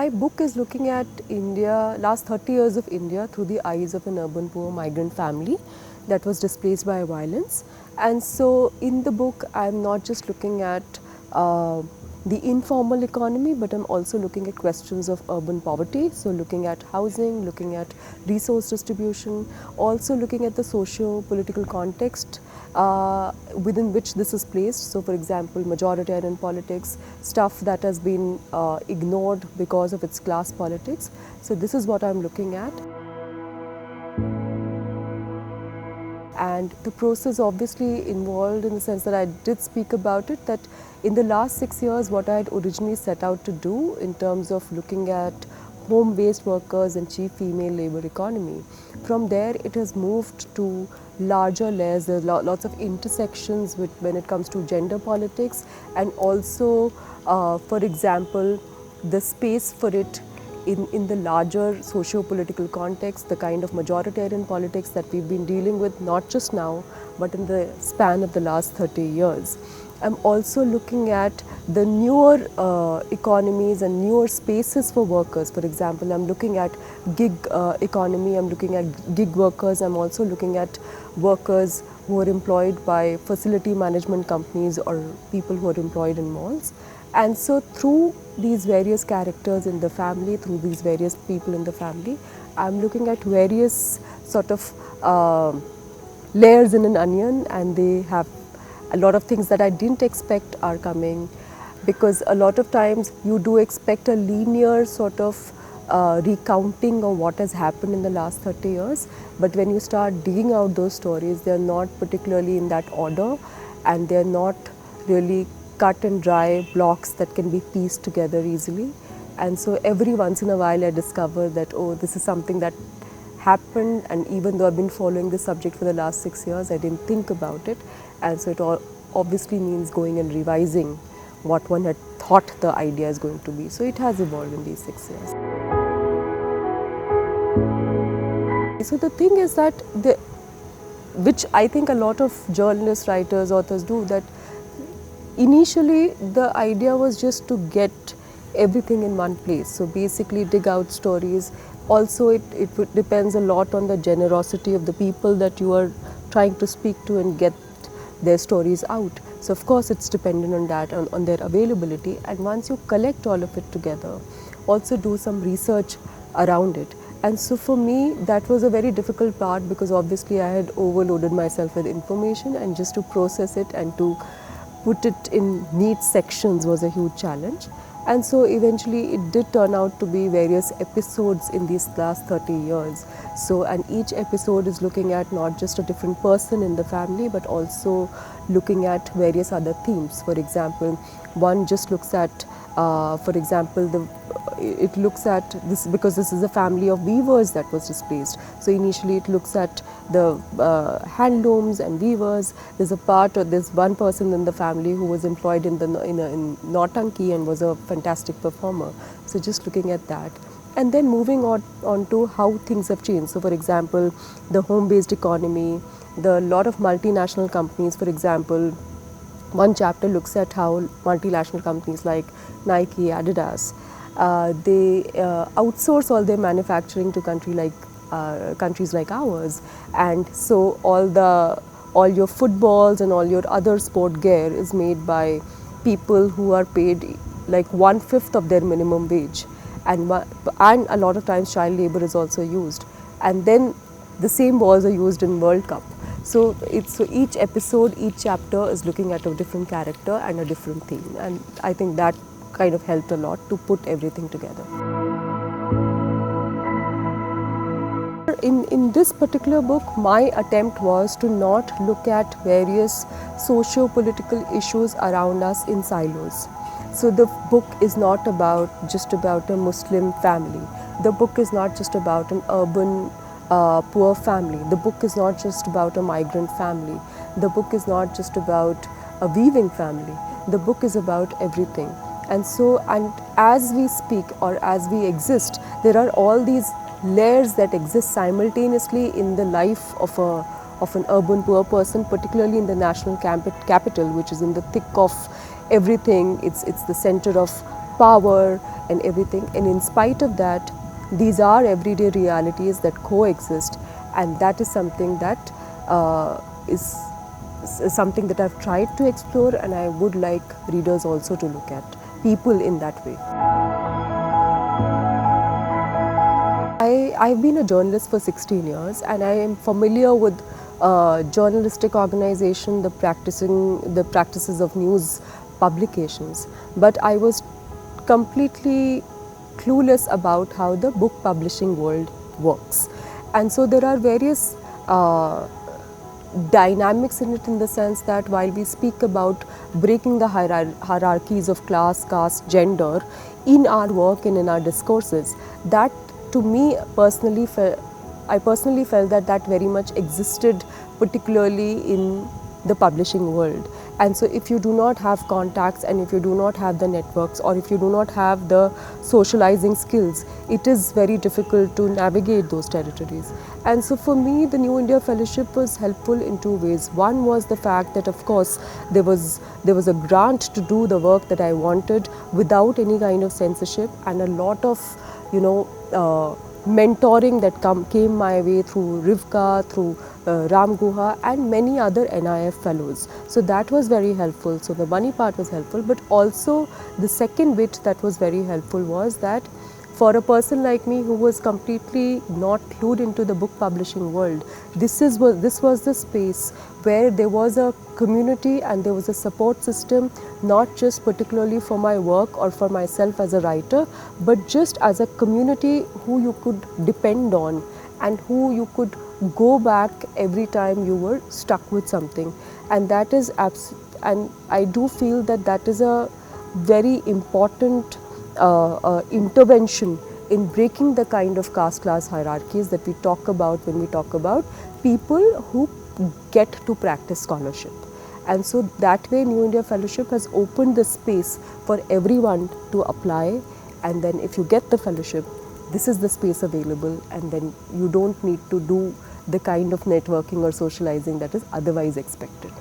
my book is looking at India, last 30 years of India through the eyes of an urban poor migrant family that was displaced by violence. And so in the book, I'm not just looking at the informal economy, but I'm also looking at questions of urban poverty. So looking at housing, looking at resource distribution, also looking at the socio-political context within which this is placed. So for example, majoritarian politics, stuff that has been ignored because of its class politics. So this is what I'm looking at. And the process obviously involved in the sense that I did speak about it, that in the last 6 years what I had originally set out to do in terms of looking at home-based workers and chief female labour economy. From there it has moved to larger layers. There are lots of intersections when it comes to gender politics, and also for example the space for it in the larger socio-political context, the kind of majoritarian politics that we've been dealing with not just now but in the span of the last 30 years. I'm also looking at the newer economies and newer spaces for workers. For example, I'm looking at gig economy, I'm looking at gig workers, I'm also looking at workers who are employed by facility management companies or people who are employed in malls. And so through these various characters in the family, through these various people in the family, I'm looking at various sort of layers in an onion, and they have a lot of things that I didn't expect are coming, because a lot of times you do expect a linear sort of recounting of what has happened in the last 30 years, but when you start digging out those stories, they're not particularly in that order, and they're not really cut and dry blocks that can be pieced together easily. And so every once in a while I discover that, oh, this is something that happened, and even though I've been following this subject for the last 6 years, I didn't think about it. And so it obviously means going and revising what one had thought the idea is going to be. So it has evolved in these 6 years. So the thing is that, which I think a lot of journalists, writers, authors do, that initially the idea was just to get everything in one place. So basically dig out stories. Also it depends a lot on the generosity of the people that you are trying to speak to and get their stories out. So of course it's dependent on that, on their availability. And once you collect all of it together, also do some research around it. And so for me that was a very difficult part, because obviously I had overloaded myself with information, and just to process it and to put it in neat sections was a huge challenge. And so eventually it did turn out to be various episodes in these last 30 years. So, and each episode is looking at not just a different person in the family, but also looking at various other themes. For example, one just looks at, for example, it looks at this, because this is a family of weavers that was displaced. So initially it looks at the handlooms and weavers. There's a part, or there's one person in the family who was employed in Nautanki and was a fantastic performer. So just looking at that. And then moving on to how things have changed. So for example, the home-based economy, the lot of multinational companies, for example, one chapter looks at how multinational companies like Nike, Adidas, they outsource all their manufacturing to countries like ours, and so all your footballs and all your other sport gear is made by people who are paid like 1/5 of their minimum wage, and a lot of times child labor is also used, and then the same balls are used in World Cup. So each episode, each chapter is looking at a different character and a different theme, and I think that kind of helped a lot to put everything together. In this particular book, my attempt was to not look at various socio-political issues around us in silos. So the book is not just about a Muslim family. The book is not just about an urban poor family. The book is not just about a migrant family. The book is not just about a weaving family. The book is about everything. And so, and as we speak or as we exist, there are all these layers that exist simultaneously in the life of an urban poor person, particularly in the national capital, which is in the thick of everything. It's the center of power and everything. And in spite of that, these are everyday realities that coexist, and that is something that is something that I've tried to explore, and I would like readers also to look at people in that way. I've been a journalist for 16 years, and I am familiar with journalistic organization, the practices of news publications. But I was completely clueless about how the book publishing world works. And so there are various dynamics in it, in the sense that while we speak about breaking the hierarchies of class, caste, gender in our work and in our discourses, that to me personally I personally felt that that very much existed, particularly in the publishing world. And so if you do not have contacts, and if you do not have the networks, or if you do not have the socializing skills, it is very difficult to navigate those territories. And so for me, the New India Fellowship was helpful in two ways. One was the fact that, of course, there was a grant to do the work that I wanted without any kind of censorship, and a lot of, mentoring that came my way through Rivka, through Ram Guha, and many other NIF fellows. So that was very helpful. So the money part was helpful, but also the second bit that was very helpful was that for a person like me who was completely not clued into the book publishing world, this was the space where there was a community and there was a support system, not just particularly for my work or for myself as a writer, but just as a community who you could depend on and who you could go back every time you were stuck with something. And that is and I do feel that that is a very important intervention in breaking the kind of caste class hierarchies that we talk about when we talk about people who get to practice scholarship. And so that way New India Fellowship has opened the space for everyone to apply, and then if you get the fellowship, this is the space available, and then you don't need to do the kind of networking or socializing that is otherwise expected.